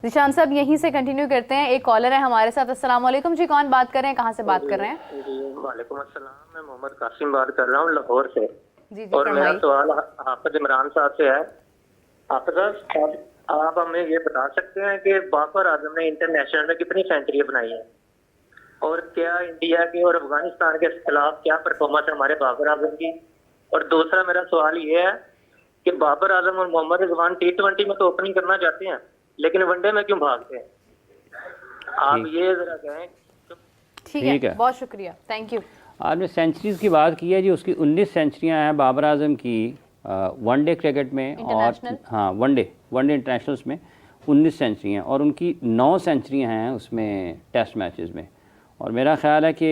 निशान साहब यहीं से कंटिन्यू करते हैं। एक कॉलर है हमारे साथ। अस्सलाम वालेकुम जी, कौन बात कर रहे हैं, कहाँ से बात कर रहे हैं? जी वालेकुम अस्सलाम, मैं मोहम्मद कासिम बात कर रहा हूँ लाहौर से। जी और मेरा फरमाइए। सवाल हाफिज इमरान साहब से है। हाफिज साहब, आप हमें ये बता सकते हैं कि बाबर आजम ने इंटरनेशनल में कितनी सेंचुरी बनाई है, और क्या इंडिया के और अफगानिस्तान के खिलाफ क्या परफॉर्मेंस है हमारे बाबर आजम की? और दूसरा मेरा सवाल ये है कि बाबर आजम और मोहम्मद रिजवान T20 में तो ओपनिंग करना चाहते हैं, लेकिन वनडे में क्यों भागते हैं? आप ये जरा कहें। ठीक है, बहुत शुक्रिया, थैंक यू। आपने सेंचुरीज़ की बात की है जी, उसकी 19 सेंचुरियाँ हैं बाबर आजम की वनडे क्रिकेट में, और हाँ वनडे इंटरनेशनल्स में 19 सेंचुरी हैं, और उनकी 9 सेंचुरियाँ हैं उसमें टेस्ट मैचेस में। और मेरा ख्याल है कि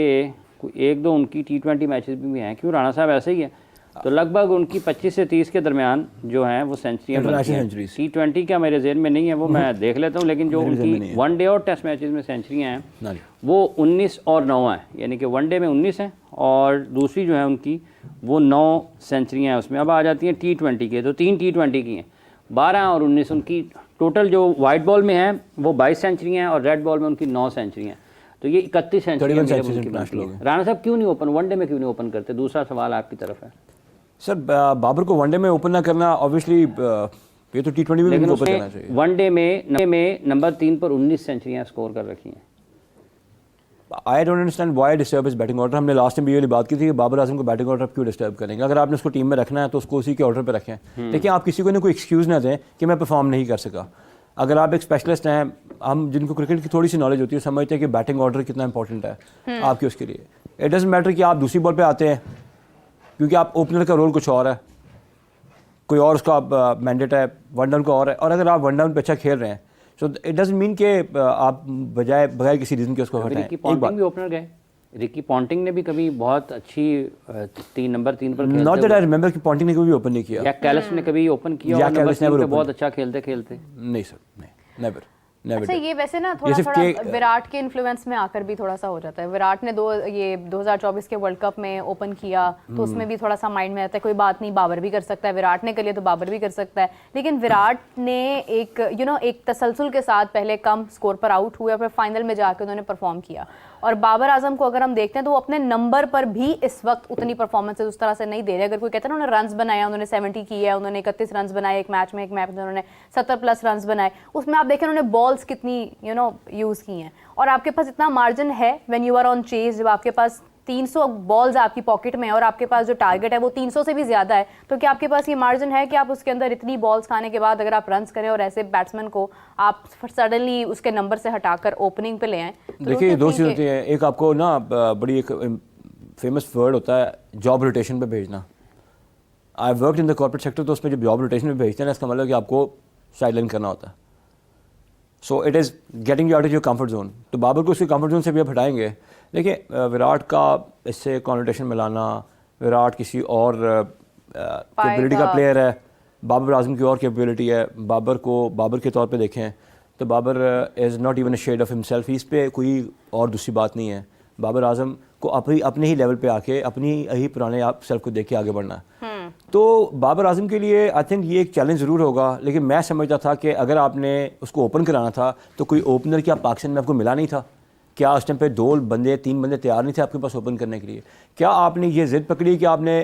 एक दो उनकी T20 मैचेस भी हैं। क्यों राणा साहब, ऐसा ही है। तो लगभग उनकी 25 से 30 के दरमियान जो हैं वो सेंचुरियाँ बनती हैं। T20 का मेरे ज़हन में नहीं है, वो मैं देख लेता हूँ, लेकिन जो उनकी वनडे और टेस्ट मैचेस में सेंचुरियाँ हैं वो 19 और 9 हैं, यानी कि वनडे में 19 हैं और दूसरी जो है उनकी वो 9 सेंचुरियाँ हैं उसमें। अब आ जाती हैं T20 के, तो 3 T20 की हैं, 12 और 19 उनकी टोटल। जो वाइट बॉल में हैं वो 22 सेंचुरियाँ हैं और रेड बॉल में उनकी 9 सेंचुरियाँ हैं, तो ये 31 सेंचुरियाँ बनती हैं। राणा साहब क्यों नहीं ओपन, वनडे में क्यों नहीं ओपन करते? दूसरा सवाल आपकी तरफ है। सर, बाबर को वनडे में ओपन ना करना ऑब्वियसली ये तो T20 में भी ओपन करना चाहिए। वनडे में नंबर 3 पर 19 सेंचुरियाँ स्कोर कर रखी हैं। I don't understand why disturb इस बैटिंग ऑर्डर। हमने लास्ट टाइम भी ये वाली बात की थी कि बाबर आजम को बैटिंग ऑर्डर क्यों डिस्टर्ब करेंगे। अगर आपने उसको टीम में रखना है तो उसको उसी के ऑर्डर पर रखें। देखिए, आप किसी को ना कोई एक्सक्यूज़ ना दें कि मैं परफॉर्म नहीं कर सका। अगर आप एक स्पेशलिस्ट हैं, हम जिनको क्रिकेट की थोड़ी सी नॉलेज होती है समझते हैं कि बैटिंग ऑर्डर कितना इंपॉर्टेंट है आपके उसके लिए। इट डजंट मैटर कि आप दूसरी बॉल पे आते हैं, क्योंकि आप ओपनर का रोल कुछ और है, कोई और उसका मैंडेट है, वन डाउन का और है। और अगर आप वन डाउन पे अच्छा खेल रहे हैं सो इट डजंट मीन कि आप बगैर किसी रीज़न के उसको हटाएं। रिकी पॉन्टिंग भी ओपनर गए। रिकी पॉन्टिंग ने भी कभी बहुत अच्छी नंबर 3 पर खेलते, नॉट दैट आई रिमेंबर कि पॉन्टिंग ने कभी ओपन नहीं किया, या कैलिस ने कभी ओपन किया और नंबर 3 पे बहुत अच्छा खेलते। नहीं सर, नहीं, नेवर। अच्छा, ये वैसे ना थोड़ा विराट के इन्फ्लुएंस में आकर भी थोड़ा सा हो जाता है। विराट ने 2024 के वर्ल्ड कप में ओपन किया तो उसमें भी थोड़ा सा माइंड में आता है कोई बात नहीं, बाबर भी कर सकता है, विराट ने कर लिया तो बाबर भी कर सकता है। लेकिन विराट ने एक तसलसल के साथ पहले कम स्कोर पर आउट हुए और फिर फाइनल में जाकर उन्होंने परफॉर्म किया। और बाबर आजम को अगर हम देखते हैं तो वो अपने नंबर पर भी इस वक्त उतनी परफॉर्मेंस उस तरह से नहीं दे रहे। अगर कोई कहता है ना उन्होंने रन्स बनाया, उन्होंने 70 किया, उन्होंने 31 रन्स बनाए एक मैच में उन्होंने 70+ रन्स बनाए, उसमें आप देखें उन्होंने बॉल्स कितनी यूज़ की हैं। और आपके पास इतना मार्जिन है when you are on chase, जब आपके पास 300 बॉल्स आपकी पॉकेट में है और आपके पास जो टारगेट है वो 300 से भी ज़्यादा है, तो क्या आपके पास ये मार्जिन है कि आप उसके अंदर इतनी बॉल्स खाने के बाद अगर आप रन्स करें और ऐसे बैट्समैन को आप सडनली उसके नंबर से हटाकर ओपनिंग पे ले आएँ? देखिए, दो चीज़ होती है। एक आपको ना बड़ी एक फेमस वर्ड होता है जॉब रोटेशन पे भेजना। I work in the corporate sector, तो उसमें जब जॉब रोटेशन पे भेजते हैं ना, इसका मतलब कि आपको साइडलाइन करना होता है। So it is getting you out of your comfort zone. तो बाबर को उसके कंफर्ट जोन से भी आप हटाएंगे। देखिए, विराट का इससे कॉन्नोटेशन मिलाना, विराट किसी और कैपेबिलिटी का प्लेयर है, बाबर आजम की और कैपेबिलिटी है। बाबर के तौर पे देखें तो Babar is not even a shade of himself. इस पे कोई और दूसरी बात नहीं है। बाबर आजम को अपने ही लेवल पे आके अपनी ही पुराने आप सेल्फ को देख के आगे बढ़ना है। तो बाबर आजम के लिए आई थिंक ये एक चैलेंज ज़रूर होगा। लेकिन मैं समझता था कि अगर आपने उसको ओपन कराना था तो कोई ओपनर क्या पाकिस्तान में आपको मिला नहीं था? क्या उस टाइम पे 3 बंदे तैयार नहीं थे आपके पास ओपन करने के लिए? क्या आपने ये ज़िद पकड़ी कि आपने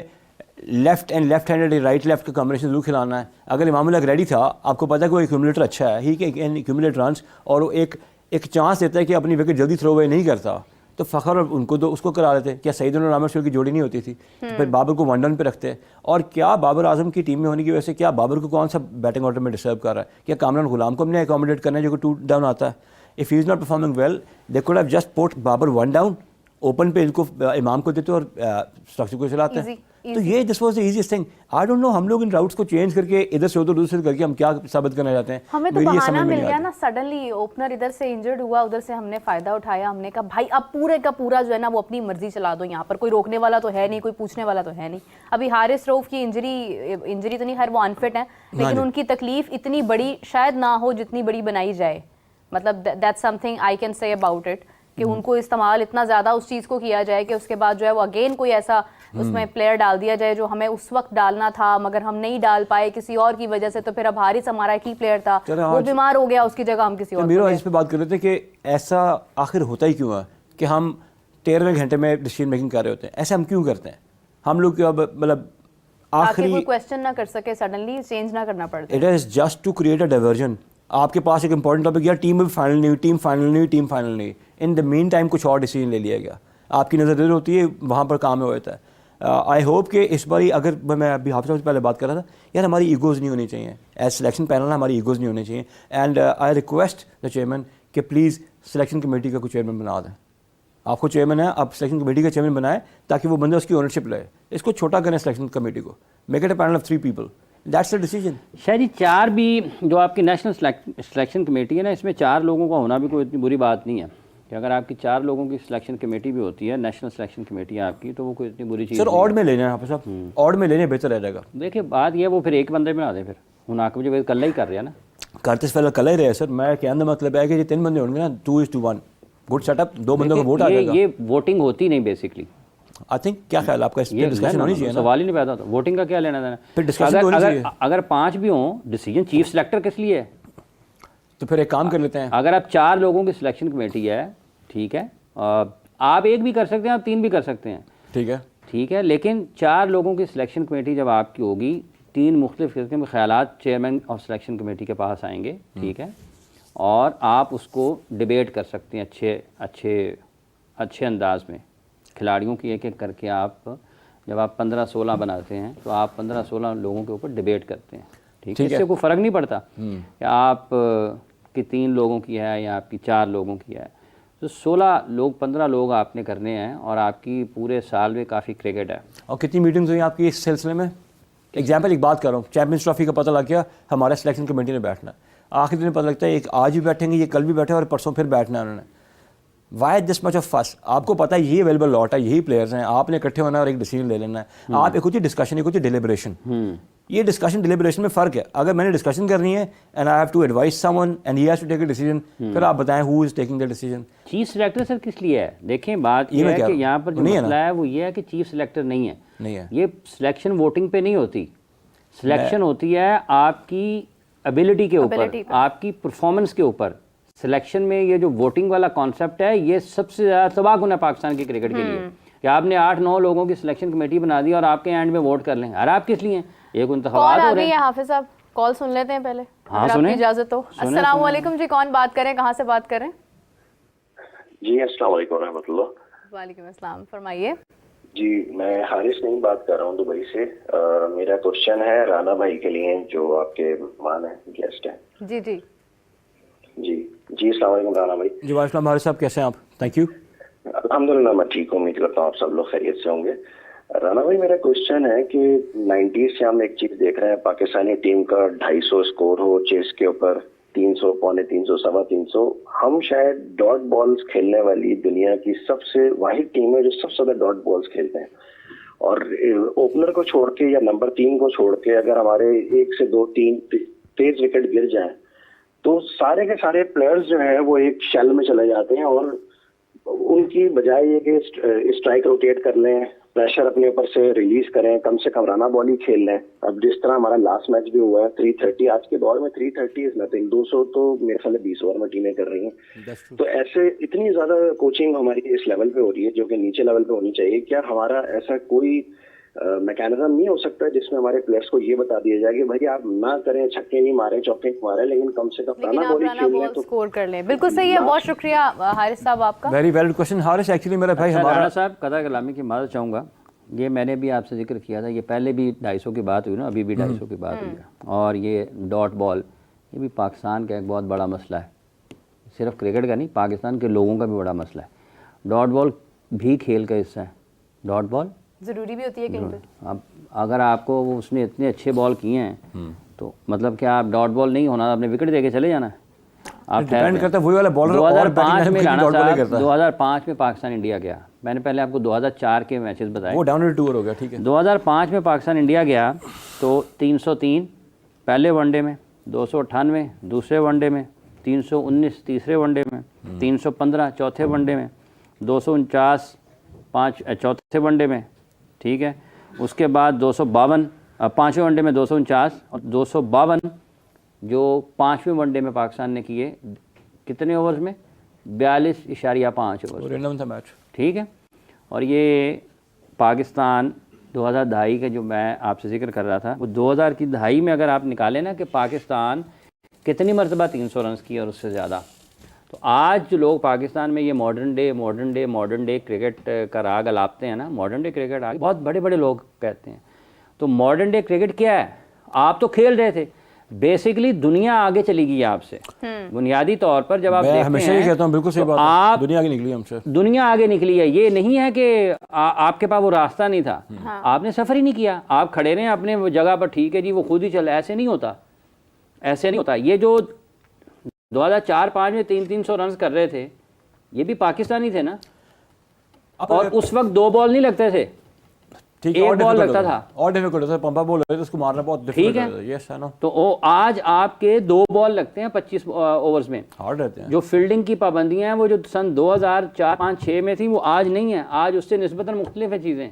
लेफ्ट हैंडेड राइट लेफ्ट का कॉम्बिनेशन जरूर खिलाना है? अगर इमामुल हक रेडी था, आपको पता है कि वो एक्यूमुलेटर अच्छा है, ही कैन एक्यूमुलेट रन्स, और वो एक चांस देता है कि अपनी विकेट जल्दी थ्रो अवे नहीं करता, तो फ़खर उनको तो उसको करा लेते। क्या सईद और रामेश्वर की जोड़ी नहीं होती थी? तो फिर बाबर को वन डाउन पे रखते। और क्या बाबर आजम की टीम में होने की वजह से क्या बाबर को कौन सा बैटिंग ऑर्डर में डिस्टर्ब कर रहा है? क्या कामरान गुलाम को हमने अकोमोडेट करना है जो कि 2 डाउन आता है? If he is not performing well, they could have just put Babar 1 down, open पे इनको इमाम को देते और स्ट्रक्चर को चलाते हैं। तो ये this was the easiest thing. I don't know, हम लोग इन राउट्स को चेंज करके इधर से उधर से करके हम क्या साबित करना चाहते हैं? हमें तो बहाना मिल गया ना, सडनली ओपनर इधर से इंजर्ड हुआ, उधर से हमने फायदा उठाया। हमने कहा भाई अब पूरे का पूरा जो है ना वो अपनी मर्जी चला दो, यहाँ पर कोई रोकने वाला तो है नहीं, कोई पूछने वाला तो है नहीं। अभी हारिस रऊफ की इंजरी तो नहीं, खैर वो अनफिट है, लेकिन उनकी तकलीफ इतनी बड़ी शायद ना हो जितनी बड़ी बनाई जाए। मतलब that's something I can say about it, कि उनको इस्तेमाल इतना ज़्यादा उस चीज़ को किया जाए कि उसके बाद जो है वो अगेन कोई ऐसा उसमें प्लेयर डाल दिया जाए जो हमें उस वक्त डालना था मगर हम नहीं डाल पाए किसी और की वजह से, तो फिर अब हारिस हमारा की प्लेयर था वो बीमार हो गया, उसकी जगह हम किसी और मेरा इस पे बात कर रहे थे कि ऐसा आखिर होता ही क्यों है कि हम 13वें घंटे में डिसीजन मेकिंग कर रहे होते हैं, ऐसे हम क्यों करते हैं? हम लोग अब मतलब आखिरी कोई क्वेश्चन ना कर सके, सडनली चेंज ना करना पड़ता। It is just to create a diversion. आपके पास एक इंपॉर्टेंट टॉपिक या टीम में फाइनल नहीं हुई, टीम फाइनल नहीं हुई, टीम फाइनल नहीं, इन द मीन टाइम कुछ और डिसीजन ले लिया गया, आपकी नज़र इधर होती है, वहाँ पर काम हो जाता है। आई होप कि इस बार अगर मैं अभी हाफिज़ साहब से पहले बात कर रहा था, यार हमारी ईगोज़ नहीं होनी चाहिए एज सिलेक्शन पैनल, हमारी ईगोज़ नहीं होनी चाहिए। And I request the chairman कि प्लीज़ सिलेक्शन कमेटी का कोई चेयरमैन बना दें। आपको चेयरमैन है, आप सिलेक्शन कमेटी का चेयरमैन बनाए ताकि वो बंदा उसकी ओनरशिप ले। इसको छोटा करें सिलेक्शन कमेटी को, make it a panel of 3 people, that's the decision. शायद ये 4 भी जो आपकी नेशनल सिलेक्शन कमेटी है ना, इसमें 4 लोगों का होना भी कोई इतनी बुरी बात नहीं है कि अगर आपकी 4 लोगों की सिलेक्शन कमेटी भी होती है, नेशनल सिलेक्शन कमेटी आपकी, तो वो कोई इतनी बुरी चीज़ सर ऑड में लेना है आप साहब, ऑड में लेने बेहतर रह जाएगा। देखिए बात ये वो फिर एक बंदे बना दें, फिर हूँ आके मुझे कल ही कर रहे हैं ना, करते से पहले कल ही रहे सर। मैं कहने का मतलब है कि ये 3 बंदे होंगे ना, 2:1 गुड सेटअप, 2 बंदों का वोट आ जाएगा। ये वोटिंग होती नहीं बेसिकली। आई थिंक क्या ख्याल है आपका, इस पे डिस्कशन होनी चाहिए ना? सवाल ही नहीं पैदा होता, वोटिंग का क्या लेना देना। फिर डिस्कशन होनी चाहिए। अगर 5 भी हों, डिसीजन चीफ सिलेक्टर किस लिए है? तो फिर एक काम कर लेते हैं, अगर आप 4 लोगों की सिलेक्शन कमेटी है, ठीक है, आप 1 भी कर सकते हैं, आप 3 भी कर सकते हैं, ठीक है, लेकिन 4 लोगों की सिलेक्शन कमेटी जब आपकी होगी, 3 मुख्तलिफ किस्म के ख्यालात चेयरमैन ऑफ सिलेक्शन कमेटी के पास आएंगे, ठीक है, और आप उसको डिबेट कर सकते हैं अच्छे अंदाज में। खिलाड़ियों की एक एक करके आप जब आप 15-16 बनाते हैं तो आप 15-16 लोगों के ऊपर डिबेट करते हैं, ठीक है, इससे कोई फ़र्क नहीं पड़ता कि आप कि 3 लोगों की है या आपकी 4 लोगों की है। तो 16 लोग 15 लोग आपने करने हैं और आपकी पूरे साल में काफ़ी क्रिकेट है। और कितनी मीटिंग्स हुई आपकी इस सिलसिले में? एग्जाम्पल एक बात कर रहा हूँ, चैम्पियंस ट्रॉफी का पता लग गया, हमारा सिलेक्शन कमेटी ने बैठना है, आखिरी दिन पता लगता है एक आज भी बैठेंगे, ये कल भी बैठे और परसों फिर बैठना है उन्होंने। वाई दिस मच ऑफ फस? आपको पता है ये अवेलेबल लॉट है, यही प्लेयर्स हैं, आपने इकट्ठे होना और एक डिसीजन ले लेना है। आप एक होती है डिस्कशन, एक होती है डिलिब्रेशन। ये डिस्कशन डिलिब्रेशन में फ़र्क है। अगर मैंने डिस्कशन करनी है and I have to advise someone and he has to take a decision, फिर आप बताएं who is taking the decision. Chief selector sir किस लिए है? देखें बात ये है कि यहाँ पर जो मसला है वो ये है कि चीफ सिलेक्टर नहीं है, ये सिलेक्शन वोटिंग पे नहीं होती, सिलेक्शन होती है आपकी एबिलिटी के ऊपर, आपकी परफॉर्मेंस के ऊपर। सिलेक्शन में ये जो वोटिंग वाला कॉन्सेप्ट है, ये सबसे ज़्यादा तबाहकुन है पाकिस्तान की क्रिकेट के लिए कि आपने 8-9 लोगों की सिलेक्शन कमेटी बना दी और आपके एंड में वोट कर लें। अरे आप किस लिए? एक इंतखाबात हो रहे हैं। हाफिज साहब कॉल सुन लेते हैं पहले, हाँ, अगर आपकी इजाजत हो। अस्सलाम वालेकुम जी, कौन बात करें, कहाँ से बात करें? जी अस्सलाम वालेकुम रहमतुल्लाह। वालेकुम अस्सलाम, फरमाइए। जी मैं हारिस नहीं बात कर रहा हूँ दुबई से। मेरा क्वेश्चन है राना भाई के लिए जो आपके मेहमान है, गेस्ट है। जी जी जी अस्सलाम वालेकुम राना भाई। जी वालेकुम हारिस साहब, कैसे हैं आप? Thank you. अल्हम्दुलिल्लाह मैं ठीक हूँ, उम्मीद करता हूँ आप सब लोग खैरियत से होंगे। राना भाई मेरा क्वेश्चन है कि 90s से हम एक चीज देख रहे हैं, पाकिस्तानी टीम का 250 स्कोर हो चेस के ऊपर, 300, 350, 350। हम शायद डॉट बॉल्स खेलने वाली दुनिया की सबसे वाहिद टीम है जो सबसे ज्यादा डॉट बॉल्स खेलते हैं। और ओपनर को छोड़ के या नंबर 3 को छोड़ के अगर हमारे 1 से 2-3 तेज विकेट गिर जाए तो सारे के सारे प्लेयर्स जो है वो एक शेल में चले जाते हैं और उनकी बजाय ये कि स्ट्राइक रोटेट कर लें, प्रेशर अपने ऊपर से रिलीज करें, कम से कम रना बॉल ही खेल लें। अब जिस तरह हमारा लास्ट मैच भी हुआ है 330, आज के दौर में 330 इज नथिंग, 200 तो मेरे ख्याल 20 ओवर में टीमें कर रही हैं। तो ऐसे इतनी ज्यादा कोचिंग हमारी इस लेवल पे हो रही है जो कि नीचे लेवल पे होनी चाहिए। क्या हमारा ऐसा कोई मैकेनिज्म नहीं हो सकता जिसमें हमारे प्लेयर्स को ये बता दिया जाए कि भाई आप ना करें, छक्के नहीं मारे, चौके नहीं मारे, लेकिन कम से कम रना बॉल खेल लें तो स्कोर कर लें। बिल्कुल सही है, बहुत शुक्रिया हारिस साहब आपका। Very valid question Haris. Actually मेरा भाई हमारा साहब कदा कलामी की माजरत चाहूँगा, ये मैंने भी आपसे जिक्र किया था, ये पहले भी 250 की बात हुई ना, अभी भी 250 की बात हुई है। और ये डॉट बॉल ये भी पाकिस्तान का एक बहुत बड़ा मसला है, सिर्फ क्रिकेट का नहीं, पाकिस्तान के लोगों का भी बड़ा मसला है। डॉट बॉल भी खेल का हिस्सा है, डॉट बॉल ज़रूरी भी होती है कहीं पे। अब अगर आपको उसने इतने अच्छे बॉल किए हैं तो मतलब क्या आप डॉट बॉल नहीं होना, आपने विकेट देके चले जाना है? आप डिपेंड करता है वही वाला बॉलर। 2005 में राणा साहब 2005 में पाकिस्तान इंडिया गया, मैंने पहले आपको 2004 के मैचेस बताए, वो डाउन टूर हो गया, ठीक है। 2005 में पाकिस्तान इंडिया गया तो 303 पहले वनडे में, 298 दूसरे वनडे में, 319 तीसरे वनडे में, 315 चौथे वनडे में, 249 चौथे वनडे में, ठीक है। उसके बाद 252 पाँचवें वनडे में 249 और 252 जो पाँचवें वनडे में पाकिस्तान ने किए कितने ओवर्स में 42.5 ओवर, रैंडम था मैच, ठीक है। और ये पाकिस्तान 2002 का जो मैं आपसे जिक्र कर रहा था वो 2002 में अगर आप निकालें ना कि पाकिस्तान कितनी मरतबा 300 रन की और उससे ज़्यादा, तो आज जो लोग पाकिस्तान में ये मॉडर्न डे क्रिकेट का राग अलापते हैं ना, मॉडर्न डे क्रिकेट आगे बहुत बड़े बड़े लोग कहते हैं। तो मॉडर्न डे क्रिकेट क्या है? आप तो खेल रहे थे, बेसिकली दुनिया आगे चली गई आपसे। बुनियादी तौर पर जब आप देखते हमेशा ही कहता हूँ, बिल्कुल सही बात है, आप दुनिया आगे निकली हमसे, दुनिया आगे निकली है। ये नहीं है कि आपके पास वो रास्ता नहीं था, आपने सफ़र ही नहीं किया, आप खड़े रहे अपने जगह पर, ठीक है जी, वो खुद ही चला। ऐसे नहीं होता, ऐसे नहीं होता। ये जो 2004-5 में 300 रन कर रहे थे, ये भी पाकिस्तानी थे ना, और उस वक्त 2 बॉल नहीं लगते थे, ठीक एक बॉल लगता था, और डिफिकल्ट होता है, पंपा बॉल होता है तो उसको मारना बहुत ठीक डिफिकल्ट है। Yes, I know. तो वो आज आपके 2 बॉल लगते हैं 25 ओवर्स में। हार्ड रहते हैं। जो फील्डिंग की पाबंदियां हैं वो जो सन 2004-5-6 में थी वो आज नहीं है, आज उससे निस्बतन मुख्तलिफ है चीज़ें।